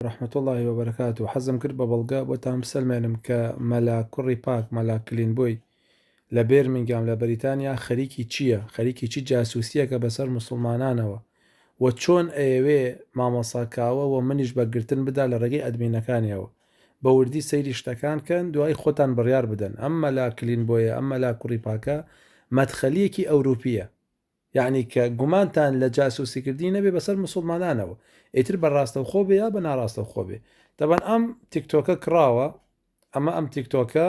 ورحمة الله وبركاته. حەزم کرد بە بەڵگە بۆتان بسەلمێنم کە مەلا کوڕی پاک مەلا کلینبۆی لە بێرمینگام لە بەریتانیا خەریکی چییە؟ خەریکی چی جاسووسیەکە بەسەر موسڵمانانەوە و چۆن ئەیەوێ مامۆساکاوە و منیش بەگرتن بدا لە ڕێگەی ئەدمینەکانیەوە بە وردی سەیری شتەکان کەن دوای خۆتان بڕیار بدەن. ئەم مەلا کلینبۆیە ئەم مەلا کوڕی پاکە مەدخەلیەکی ئەوروپیە، یعنی کە گومانتان لە جاسووسیکردی نەبێ بەسەر مسلمانانەوە، ئیتر بەڕاستە خۆ بێ یا بە ناڕاستە خۆ بێ. دەبەن ئەم تیکتۆکە کراوە، ئەمە ئەم تیکتۆکە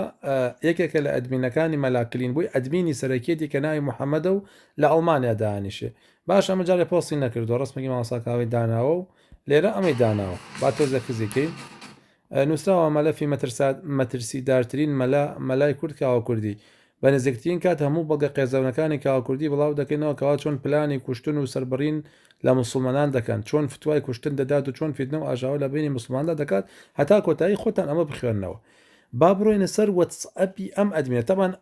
یەکێکە لە ئەدمینەکانی مەلاکلین بووی ئەدمینی سەرەکیەتی کە ناوی محەممەدە و لە ئەڵمانیا دانیشێ. باش ئەمە جارێ پۆستی نەکردو ڕستمەکی ماساکاوی داناوە و لێرە ئەمەی داناوە با تۆزە فزیکەی نووسراوە مەلەفی مەترسیدارترین مەلای کورد کاوە کوردی بە نزیکترین کات هەموو بەڵگە قێزەونەکانی کاوە کوردی بڵاو دەکەینەوە کەوا چۆن پلانی کوشتن و سەربڕین لە موسڵمانان دەکەن، چۆن فتوای کوشتن دەدات و چۆن فیدنە و ئاژاوە لە بینی موسڵماندا دەکات هەتا کۆتایی خۆتان ئەمە بخوێننەوە. با بڕۆینە سەر وەتسئەپی ئەم ئەدمینە. تەبان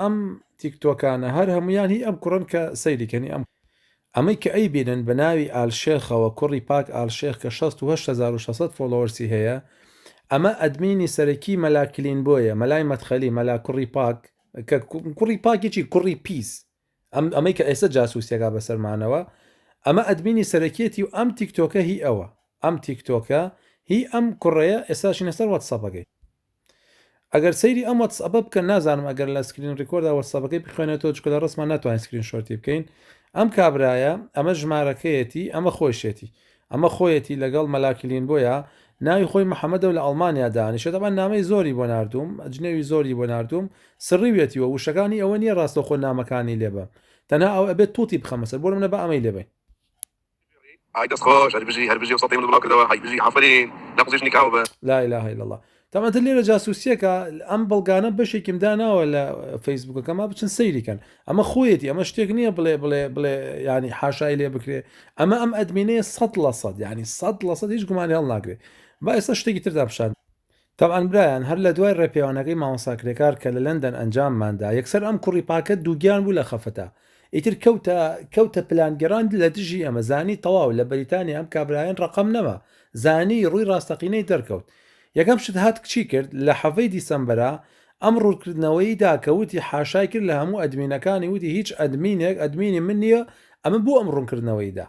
ئەم تیکتۆکانە هەر هەمویان هی ئەم کوڕن کە سەیریکەنی ئەمەی کە ئەی بینن بە ناوی ئالشێخەوە کوڕی پاک ئالشێخ کە 16,600 فۆلۆوەرسی هەیە، ئەمە ئەدمینی سەرەکی مەلاکلین بۆیە مەلای مەدخەلی مەلا کوڕی پاک کە کوڕی پاکێکی کوڕی پیس، ئەمەی کە ئێستا جاسووسیەکە بەسەرمانەوە، ئەمە ئەدمینی سەرەکیەتی و ئەم تیکتۆکە هی ئەوە، ئەم تیکتۆکە هی ئەم کوڕەیە ئێستاشینە سەر وەتسەپەکەی. ئەگەر سەیری ئەم وەتسەپە بکەن نازانم ئەگەر لە سکرین ڕیکۆردا وەتسەپەکەی بخوێنێتەوە چکە لە ڕستمان ناتوانین سکرین شۆرتی بکەین. ئەم کابرایە ئەمە ژمارەکەیەتی، ئەمە خۆشێتی، ئەمە خۆیەتی لەگەڵ مەلاکلین بۆیە ناوی خۆی محەممەدە و لە ئەڵمانیا دانیشێت. دەبان نامەی زۆری بۆ نردوم، ئەجنێوی زۆری بۆ نردوم سڕیوێتیوە وشەکانی ئەوە نییە ڕاستە خۆ نامەکانی لێبە تەنها ئەو ئەبێت تووتی بخەمەسەر بۆ منە بە ئەمەی لێبێ لا إله إلا الله. تەمەتە لێرە جاسووسیەکە ئەم بەڵگانە بەشێکیم داناوە لە فەیسبوکەکە ما بچن سەیریکەن. ئەمە خۆیەتی، ئەمە شتێک نییە بڵێ ینی حاشای لێ بکرێ. ئەمە ئەم ئەدمینەیە 100% ینی 100% هیچ گومانی هەڵ ناگرێ. با ئێستا شتێکی تردا بشان. تەبعاً برایان هەر لە دوای ڕێپێوانەکەی مامۆساکرێکار کە لە لەندەن ئەنجامماندا یەکسەر ئەم کوڕی پاکە دووگیان بوو لە خەفەتە، ئیتر کەوتە پلانگەران لە دژی ئەمە زانی تەواو لە بەریتانیا ئەم کابرایان ڕقم نەما زانی ڕووی ڕاستەقینەی دەرکەوت. یەکەم شت هات کچی کرد لە 7 دیسەمبەرە ئەم ڕوونکردنەوەی داکەوتی حاشای کرد لە هەموو ئەدمینەکانی وتی هیچ ئەدمینێک ئەدمینی من نییە، ئەمە بۆ ئەم ڕوونکردنەوەیدا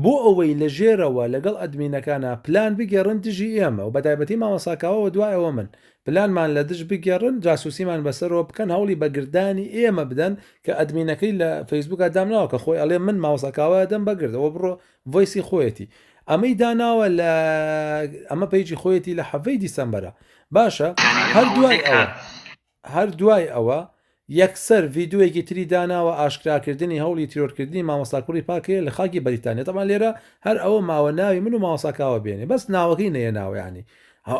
بۆ ئەوەی لە ژێرەوە لەگەڵ ئەدمینەکانە پلان بگەڕن دژی ئێمە و بەتایبەتی مامۆساکاوەوە دوایەوە من پلانمان لە دژ بگەڕن جاسووسیمان بەسەرەوە بکەن هەوڵی بەگردانی ئێمە بدەن کە ئەدمینەکەی لە فەیسبوکە دامناوە کە خۆی ئەڵێ من مامۆساکاوە دەم بەگردەوە بڕۆ ڤۆیسی خۆیەتی ئەمەی داناوە لە ئەمە پەیجی خۆیەتی لە 7 دیسەمبەرە. باشە هەر دوای ئەوە یەکسەر ڤیددیوەیەکی تری داناوە ئاشکراکردنی هەوڵی تیرۆرکردنی مامۆستاکوڕی پاکەیە لە خاکی بەریتانیا. تەمان لێرە هەر ئەوە ماوە ناوی من و مامۆساکاوە بێنێ بەس ناوەکەی نەیە ناویانی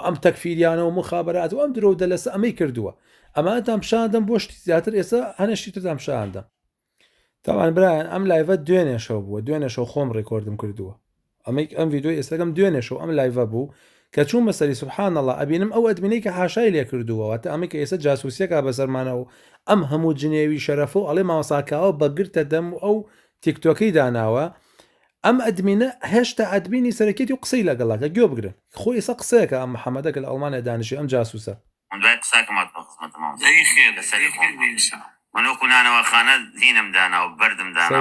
ئەم تەکفیریانە و مخابرات و ئەم درۆ دەلەسە ئەمەی کردووە. ئەمانتان پیشاندەم بۆ شتی زیاتر ئێستا هەنەشتی تردام پیشاندەم. تاوان برایان ئەم لایڤە دوێنێشەوە بووە، دوێنێشەوە خۆم ڕێکۆردم کردووە. ئەم ڤیددیۆی ئێستاکەم دوێنێشەوە ئەم لایڤە بوو کە چوون مەسەری سوبحان الله ئەبینم ئەو ئەدمینەی کە حاشای لێ کردووە تا ئەمە کە ئێستا جاسووسیەکە بەسەرمانەوە ئەم هەموو جنێوی شەرەفە و ئەڵێ مامۆساکاوە بەگرتە دەم و ئەو تیکتۆکەی داناوە ئەم ئەدمینە هێشتا ئەدمینی سەرەکیەتی و قسەی لەگەڵاکە گوێ بگرن خۆ ئێستا قسەیەکە ئەم محەممەدە کە لە ئەڵمانیا دانیشێ ئەم جاسووسە منۆکوانەوە خانە دینم دانا و بەردم دانا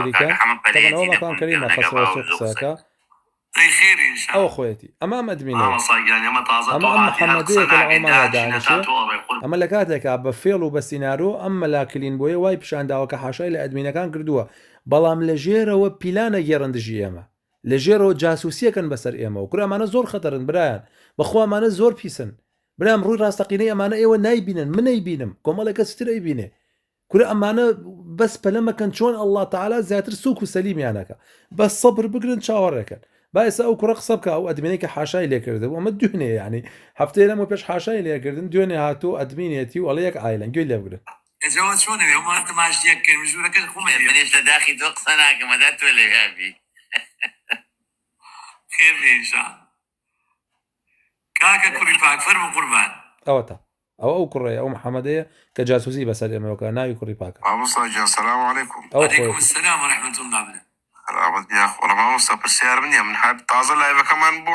ئەو خۆیەتی ئەمە ئەدمینە ئەمە لە کاتێکا بە فێڵ و بە سینارۆ ئەم مەلاکلین بۆیە وای پیشانداوە کە حاشای لە ئەدمینەکان کردووە، بەڵام لە ژێرەوە پیلانە گێڕندژی ئێمە لە ژێرەوە جاسووسیەکەن بەسەر ئێمە و کورامانە زۆر خەتەرن برایان بەخوامانە زۆر پیسن برام ڕووی ڕاستەقینەی ئەمانە ئێوە نایبینن منەی بینم کۆمەڵێکە سترەی بینێ کورە ئەمانە بەس پەلەمەکەن چۆن ئەڵڵا تەعالا زیاتر سووک و سەلیمیانەکە بەس سەبر بگرن چاوەڕێکن. باعثە ئەو کوڕە قسە بکە ئەو ئەدمینەی کە حاشای لێکردبوو ئەمە دوێنێ ینی هەفتەیە لەمە پێش حاشای لێکردن دوێنێ هاتوو ئەدمینێتی و ئەڵە یەک ئایلەن گوێی لێ بگرن لە داخی تۆ قسە ناکەمەدا تۆ لێبی کاکە کوڕی پاک فەرمو قوربان ئەوەتە ئەو کوڕێ ئەو محەممەدەیە کە جاسووسی بەسەر ئێمەوەکە ناوی کوڕی پاکە. سلام علیکم. وعلیکم السلام ورحمة الله وبركاته. رابط يا أخو والله ما وصل بالسيارة مني من حد طازة لا كمان بو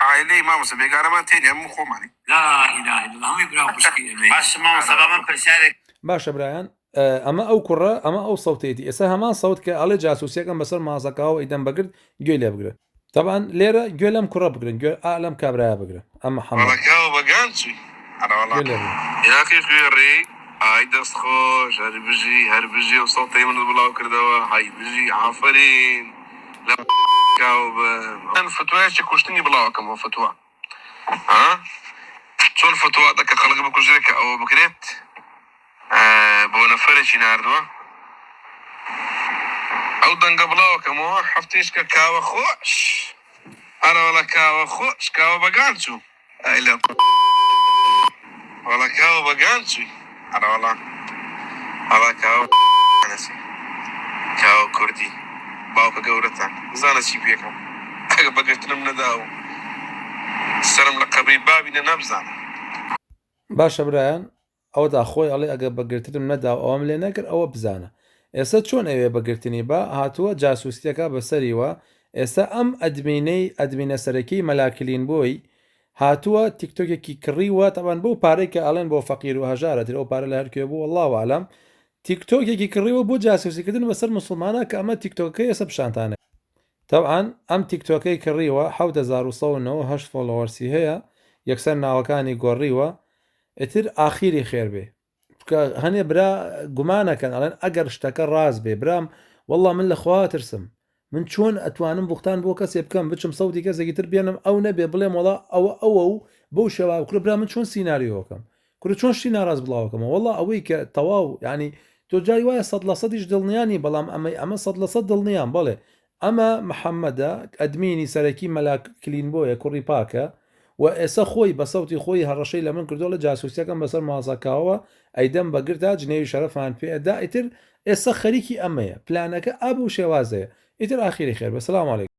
عائلي ما وصل بيقارن ما تاني هم خو معني لا اله الا الله هم يقرأوا مشكلة باش ما سبب من پرسیارێک باشە برایان ئەمە ئەو کوڕە ئەمە ئەو سەوتێتی ئێستا هەمان سەوت کە ئەڵێ جاسووسیەکەم بەسەر مازەکەەوە ئیدەم بەگرت گوێ لێ بگرە طبعاً لێرە گوێ لەم کوڕە بگرن گوێ ئالەم کابرایە بگرە ئەمە والله حەمە كاو بقانسي أنا گوێ والله لێ بگرە يا أخي خيري هاي دست خوش هربجي وصوتي من البلاو كردوا هاي بجي عافرين لا كاو أنا فتوى شي كوشتني بلاو كم فتوى ها شو الفتوى دك خلق بكوجرك أو بكريت بونا فرشي ناردوا أو دنق بلاو كم حفتيش كاو خوش أنا ولا كاو خوش كاو بقانسو هاي لا والله كاو بقانسو أنا والله هذا كاو نسي كاو كردي باوكا قورتان زانا شي بيكم بقيت لهم نداو السلام لقبي بابي نبزان باشە برایان ئەوەدا خۆی ئەڵێ ئەگە بەگرتنم نەدا ئەوم لێ نەکرد ئەوە بزانە ئێستا چۆن ئەوێ بەگرتنی بە هاتووە جاسووسیەکە بەسەریوە ئێستا ئەم ئەدمینە سەرەکیی مەلاکلین بۆی هاتووە تیکتۆکێکی کڕیوە تەوان بۆ پارەی کە ئەڵێن بۆ فەقیر و هەژارە تر ئەو پارە لە هەرکوێ بوو والله عالم تیکتۆکێکی کڕیوە بۆ جاسووسیکردن بەسەر مسلمانە کە ئەمە تیکتۆکەکە ئێستا پیشانتانە تەوان ئەم تیکتۆکەی کڕیوە 1970 فۆلۆوەرسی هەیە یەکسەر ناوەکانی گۆڕیوە ئیتر ئاخیری خێر بێ هەنێ برا گومانەکەن ئەڵێن ئەگەر شتەکە ڕاست بێ برام والله من لەخوا ترسم من چۆن ئەتوانم بوختان بۆ کەسێ بکەم بچم سەودی کەسێکی تر بێنم ئەو نەبێ بڵێم وڵا ئەوە و بەو شێوا کوڕ برا من چۆن سیناریۆکەم کوڕ چۆن شتی ناڕاست بڵاوکەمەوە والله ئەوەی کە تەواو ینی تۆ جای وایە 100% دڵنیانی بەڵام ئەمە 100% دڵنیان بڵێ ئەمە محەممەدە ئەدمینی سەرەکی مەلاک کلین بۆیە کوڕی پاکە و ئێستا خۆی بە سەوتی خۆی هەڕەشەی لە من کردو لە جاسووسیەکەم بەسەر مازەکاوە ئەیدەم بەگرتا جنێوی شەرەفان پێدا ئیتر ئێستا خەریکی ئەمەیە پلانەکە ئابوو شێوازەیە ئیتر ئاخیری خێر بە سەلام عەلەیکوم